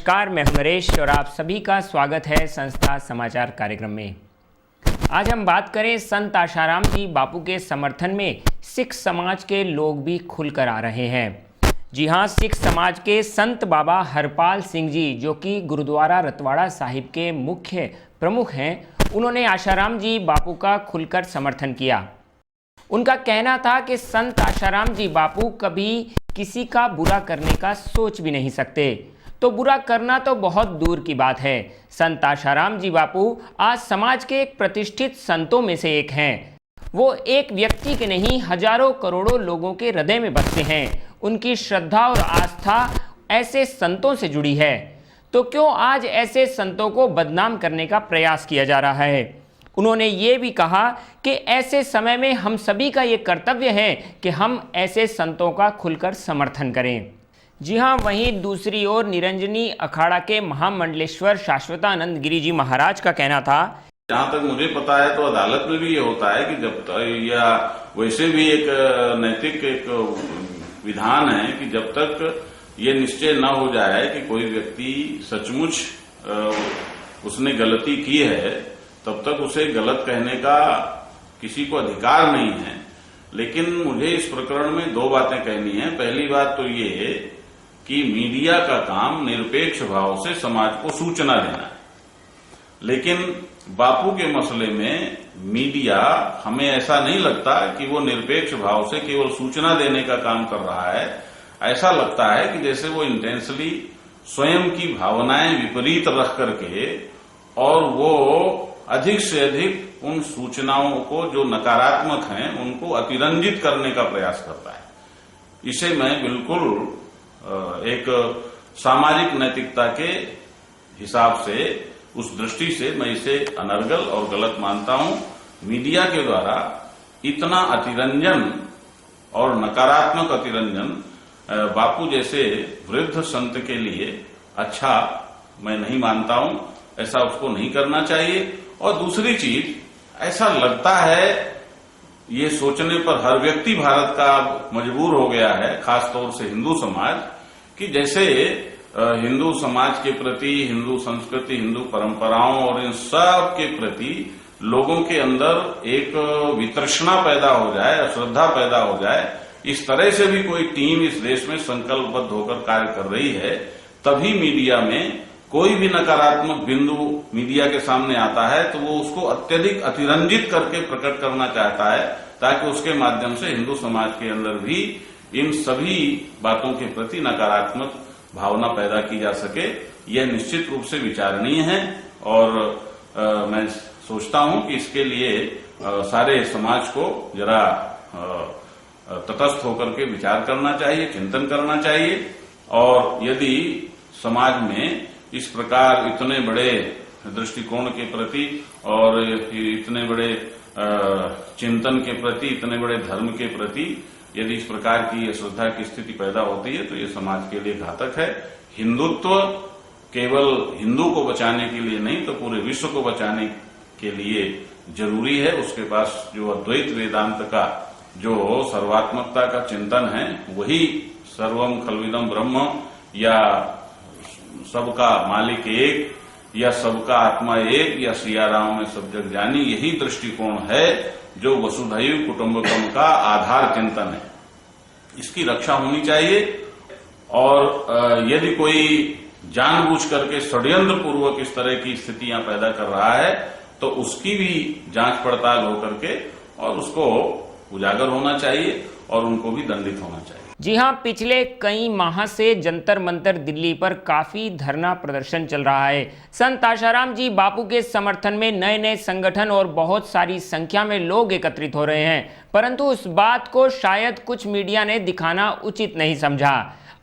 नमस्कार, मैं हूं नरेश और आप सभी का स्वागत है संस्था समाचार कार्यक्रम में। आज हम बात करें संत आशाराम जी बापू के समर्थन में सिख समाज के लोग भी खुलकर आ रहे हैं। जी हां, सिख समाज के संत बाबा हरपाल सिंह जी, जो कि गुरुद्वारा रतवाड़ा साहिब के मुख्य प्रमुख हैं, उन्होंने आशाराम जी बापू का खुलकर समर्थन किया। उनका कहना था कि संत आशाराम जी बापू कभी किसी का बुरा करने का सोच भी नहीं सकते, तो बुरा करना तो बहुत दूर की बात है। संत आशाराम जी बापू आज समाज के एक प्रतिष्ठित संतों में से एक हैं। वो एक व्यक्ति के नहीं, हजारों करोड़ों लोगों के हृदय में बसते हैं। उनकी श्रद्धा और आस्था ऐसे संतों से जुड़ी है, तो क्यों आज ऐसे संतों को बदनाम करने का प्रयास किया जा रहा है। उन्होंने ये भी कहा कि ऐसे समय में हम सभी का ये कर्तव्य है कि हम ऐसे संतों का खुलकर समर्थन करें। जी हाँ, वहीं दूसरी ओर निरंजनी अखाड़ा के महामंडलेश्वर शाश्वतानंद गिरी जी महाराज का कहना था, जहाँ तक मुझे पता है तो अदालत में भी ये होता है कि जब तक, या वैसे भी एक नैतिक एक विधान है कि जब तक ये निश्चय न हो जाए कि कोई व्यक्ति सचमुच उसने गलती की है, तब तक उसे गलत कहने का किसी को अधिकार नहीं है। लेकिन मुझे इस प्रकरण में दो बातें कहनी है। पहली बात तो ये है कि मीडिया का काम निरपेक्ष भाव से समाज को सूचना देना है, लेकिन बापू के मसले में मीडिया, हमें ऐसा नहीं लगता कि वो निरपेक्ष भाव से केवल सूचना देने का काम कर रहा है। ऐसा लगता है कि जैसे वो इंटेंसली स्वयं की भावनाएं विपरीत रख करके और वो अधिक से अधिक उन सूचनाओं को जो नकारात्मक हैं उनको अतिरंजित करने का प्रयास करता है। इसे मैं बिल्कुल एक सामाजिक नैतिकता के हिसाब से, उस दृष्टि से मैं इसे अनर्गल और गलत मानता हूं। मीडिया के द्वारा इतना अतिरंजन और नकारात्मक अतिरंजन बापू जैसे वृद्ध संत के लिए अच्छा मैं नहीं मानता हूं। ऐसा उसको नहीं करना चाहिए। और दूसरी चीज, ऐसा लगता है, ये सोचने पर हर व्यक्ति भारत का मजबूर हो गया है, खासतौर से हिंदू समाज, कि जैसे हिंदू समाज के प्रति, हिंदू संस्कृति, हिंदू परंपराओं और इन सब के प्रति लोगों के अंदर एक वितृष्णा पैदा हो जाए, अश्रद्धा पैदा हो जाए। इस तरह से भी कोई टीम इस देश में संकल्पबद्ध होकर कार्य कर रही है, तभी मीडिया में कोई भी नकारात्मक बिंदु मीडिया के सामने आता है तो वो उसको अत्यधिक अतिरंजित करके प्रकट करना चाहता है, ताकि उसके माध्यम से हिंदू समाज के अंदर भी इन सभी बातों के प्रति नकारात्मक भावना पैदा की जा सके। यह निश्चित रूप से विचारणीय है और मैं सोचता हूं कि इसके लिए सारे समाज को जरा तटस्थ होकर के विचार करना चाहिए, चिंतन करना चाहिए। और यदि समाज में इस प्रकार इतने बड़े दृष्टिकोण के प्रति और इतने बड़े चिंतन के प्रति, इतने बड़े धर्म के प्रति यदि इस प्रकार की श्रद्धा की स्थिति पैदा होती है तो ये समाज के लिए घातक है। हिंदुत्व केवल हिंदू को बचाने के लिए नहीं, तो पूरे विश्व को बचाने के लिए जरूरी है। उसके पास जो अद्वैत वेदांत का जो सर्वात्मकता का चिंतन है, वही सर्वम खलविदम ब्रह्म, या सबका मालिक एक, या सबका आत्मा एक, या सियाराम में सब जग जानी, यही दृष्टिकोण है जो वसुधैव कुटुंबकम का आधार चिंतन है। इसकी रक्षा होनी चाहिए। और यदि कोई जानबूझ करके षड्यंत्र पूर्वक इस तरह की स्थितियां पैदा कर रहा है तो उसकी भी जांच पड़ताल होकर के और उसको उजागर होना चाहिए और उनको भी दंडित होना चाहिए। जी हाँ, पिछले कई माह से जंतर मंतर दिल्ली पर काफी धरना प्रदर्शन चल रहा है। संत आशाराम जी बापू के समर्थन में नए नए संगठन और बहुत सारी संख्या में लोग एकत्रित हो रहे हैं, परंतु उस बात को शायद कुछ मीडिया ने दिखाना उचित नहीं समझा।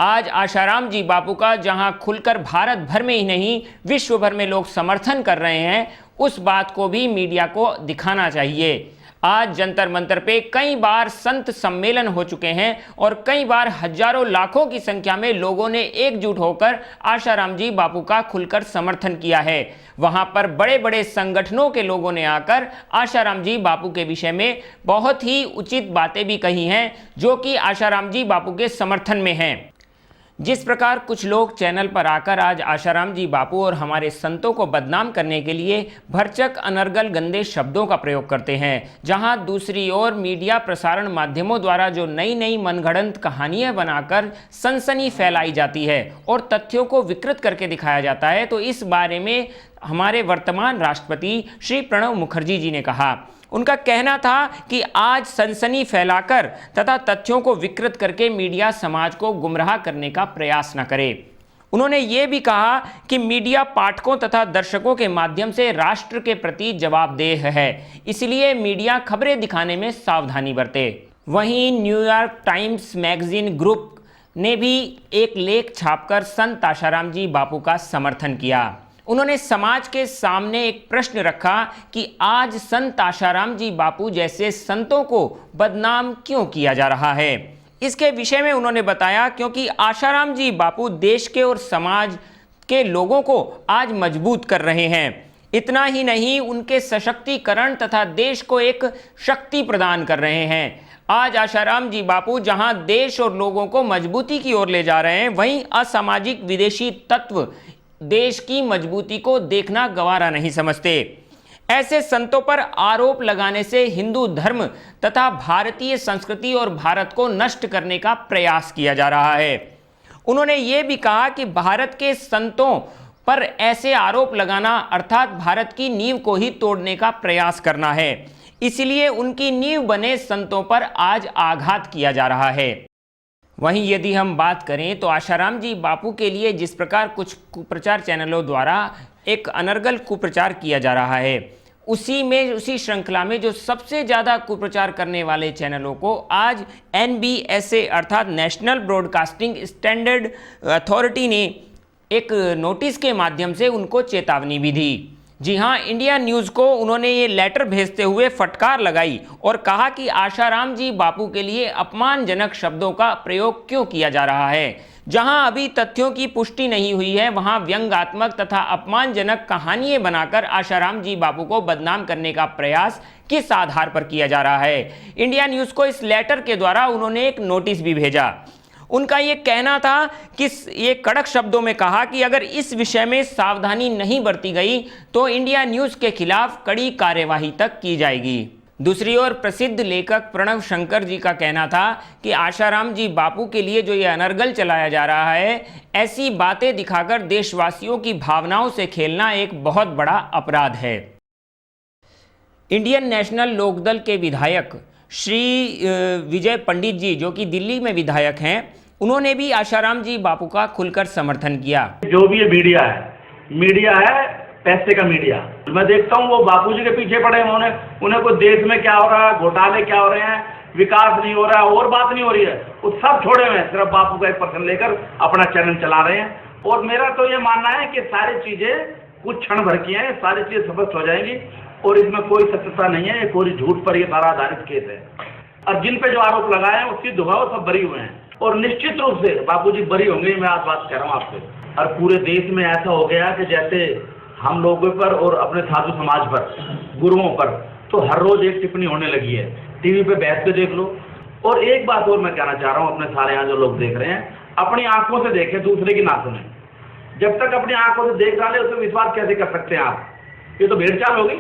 आज आशाराम जी बापू का जहां खुलकर भारत भर में ही नहीं, विश्व भर में लोग समर्थन कर रहे हैं, उस बात को भी मीडिया को दिखाना चाहिए। आज जंतर मंतर पे कई बार संत सम्मेलन हो चुके हैं और कई बार हजारों लाखों की संख्या में लोगों ने एकजुट होकर आशाराम जी बापू का खुलकर समर्थन किया है। वहां पर बड़े बड़े संगठनों के लोगों ने आकर आशाराम जी बापू के विषय में बहुत ही उचित बातें भी कही हैं, जो कि आशाराम जी बापू के समर्थन में हैं। जिस प्रकार कुछ लोग चैनल पर आकर आज आशाराम जी बापू और हमारे संतों को बदनाम करने के लिए भरचक अनर्गल गंदे शब्दों का प्रयोग करते हैं, जहां दूसरी ओर मीडिया प्रसारण माध्यमों द्वारा जो नई नई मनगढ़ंत कहानियां बनाकर सनसनी फैलाई जाती है और तथ्यों को विकृत करके दिखाया जाता है, तो इस बारे में हमारे वर्तमान राष्ट्रपति श्री प्रणब मुखर्जी जी ने कहा। उनका कहना था कि आज सनसनी फैलाकर तथा तथ्यों को विकृत करके मीडिया समाज को गुमराह करने का प्रयास न करे। उन्होंने ये भी कहा कि मीडिया पाठकों तथा दर्शकों के माध्यम से राष्ट्र के प्रति जवाबदेह है, इसलिए मीडिया खबरें दिखाने में सावधानी बरते। वहीं न्यूयॉर्क टाइम्स मैगजीन ग्रुप ने भी एक लेख छापकर संत आशाराम जी बापू का समर्थन किया। उन्होंने समाज के सामने एक प्रश्न रखा कि आज संत आशाराम जी बापू जैसे संतों को बदनाम क्यों किया जा रहा है। इसके विषय में उन्होंने बताया क्योंकि आशाराम जी बापू देश के और समाज के लोगों को आज मजबूत कर रहे हैं। इतना ही नहीं, उनके सशक्तिकरण तथा देश को एक शक्ति प्रदान कर रहे हैं। आज आशाराम जी बापू जहां देश और लोगों को मजबूती की ओर ले जा रहे हैं, वहीं असामाजिक विदेशी तत्व देश की मजबूती को देखना गवारा नहीं समझते। ऐसे संतों पर आरोप लगाने से हिंदू धर्म तथा भारतीय संस्कृति और भारत को नष्ट करने का प्रयास किया जा रहा है। उन्होंने ये भी कहा कि भारत के संतों पर ऐसे आरोप लगाना अर्थात भारत की नींव को ही तोड़ने का प्रयास करना है, इसलिए उनकी नींव बने संतों पर आज आघात किया जा रहा है। वहीं यदि हम बात करें तो आशाराम जी बापू के लिए जिस प्रकार कुछ कुप्रचार चैनलों द्वारा एक अनर्गल कुप्रचार किया जा रहा है, उसी श्रृंखला में जो सबसे ज़्यादा कुप्रचार करने वाले चैनलों को आज NBSA अर्थात नेशनल ब्रॉडकास्टिंग स्टैंडर्ड अथॉरिटी ने एक नोटिस के माध्यम से उनको चेतावनी भी दी। जी हां, इंडिया न्यूज़ को उन्होंने ये लेटर भेजते हुए फटकार लगाई और कहा कि आशाराम जी बापू के लिए अपमानजनक शब्दों का प्रयोग क्यों किया जा रहा है। जहां अभी तथ्यों की पुष्टि नहीं हुई है, वहां व्यंग्यात्मक तथा अपमानजनक कहानियां बनाकर आशाराम जी बापू को बदनाम करने का प्रयास किस आधार पर किया जा रहा है। इंडिया न्यूज़ को इस लेटर के द्वारा उन्होंने एक नोटिस भी भेजा। उनका ये कहना था कि ये कड़क शब्दों में कहा कि अगर इस विषय में सावधानी नहीं बरती गई तो इंडिया न्यूज़ के खिलाफ कड़ी कार्यवाही तक की जाएगी। दूसरी ओर प्रसिद्ध लेखक प्रणव शंकर जी का कहना था कि आशाराम जी बापू के लिए जो ये अनर्गल चलाया जा रहा है, ऐसी बातें दिखाकर देशवासियों की भावनाओं से खेलना एक बहुत बड़ा अपराध है। इंडियन नेशनल लोकदल के विधायक श्री विजय पंडित जी, जो कि दिल्ली में विधायक हैं, उन्होंने भी आशाराम जी बापू का खुलकर समर्थन किया। जो भी ये मीडिया है पैसे का मीडिया। मैं देखता हूँ वो बापूजी के पीछे पड़े हैं, उन्हें कोई देश में क्या हो रहा है, घोटाले क्या हो रहे हैं, विकास नहीं हो रहा है और बात नहीं हो रही है, वो सब छोड़े हुए हैं, सिर्फ बापू का एक पर्सन लेकर अपना चैनल चला रहे हैं। और मेरा तो ये मानना है कि सारी चीजें कुछ क्षण भर की हैं, सारी चीजें स्पष्ट हो जाएंगी और इसमें कोई सत्यता नहीं है, ये पूरी झूठ पर ये सारा आधारित केस है। और जिन पे जो आरोप लगाए हैं उसकी दुहाओ सब बरी हुए हैं और निश्चित रूप से बापूजी बरी होंगे, मैं आज बात कह रहा हूँ आपसे। और पूरे देश में ऐसा हो गया कि जैसे हम लोगों पर और अपने साधु समाज पर, गुरुओं पर तो हर रोज एक टिप्पणी होने लगी है। टीवी पे बैठ के देख लो। और एक बात और मैं कहना चाह रहा हूँ अपने सारे यहाँ जो लोग देख रहे हैं, अपनी आंखों से देखें, दूसरे की ना सुने। जब तक अपनी आंखों से देख डाले उस पर विश्वास कैसे कर सकते हैं आप? ये तो भेड़चाल हो गई।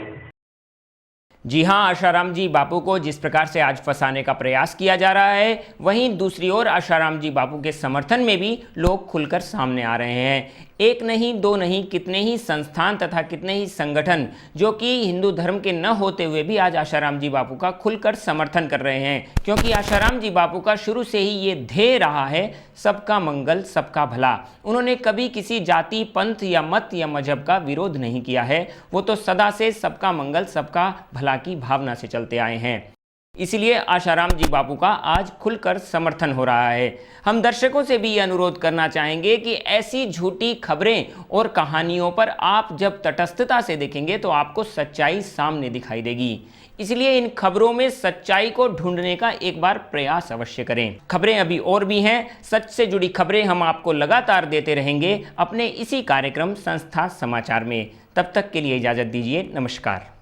जी हां, आशाराम जी बापू को जिस प्रकार से आज फंसाने का प्रयास किया जा रहा है, वहीं दूसरी ओर आशाराम जी बापू के समर्थन में भी लोग खुलकर सामने आ रहे हैं। एक नहीं, दो नहीं, कितने ही संस्थान तथा कितने ही संगठन जो कि हिंदू धर्म के न होते हुए भी आज आशाराम जी बापू का खुलकर समर्थन कर रहे हैं, क्योंकि आशाराम जी बापू का शुरू से ही ये ध्येय रहा है सबका मंगल सबका भला। उन्होंने कभी किसी जाति, पंथ या मत या मजहब का विरोध नहीं किया है। वो तो सदा से सबका मंगल सबका भला की भावना से चलते आए हैं। इसलिए आशाराम जी बापू का आज खुलकर समर्थन हो रहा है। हम दर्शकों से भी ये अनुरोध करना चाहेंगे कि ऐसी झूठी खबरें और कहानियों पर आप जब तटस्थता से देखेंगे तो आपको सच्चाई सामने दिखाई देगी। इसलिए इन खबरों में सच्चाई को ढूंढने का एक बार प्रयास अवश्य करें। खबरें अभी और भी हैं, सच से जुड़ी खबरें हम आपको लगातार देते रहेंगे अपने इसी कार्यक्रम संस्था समाचार में। तब तक के लिए इजाज़त दीजिए। नमस्कार।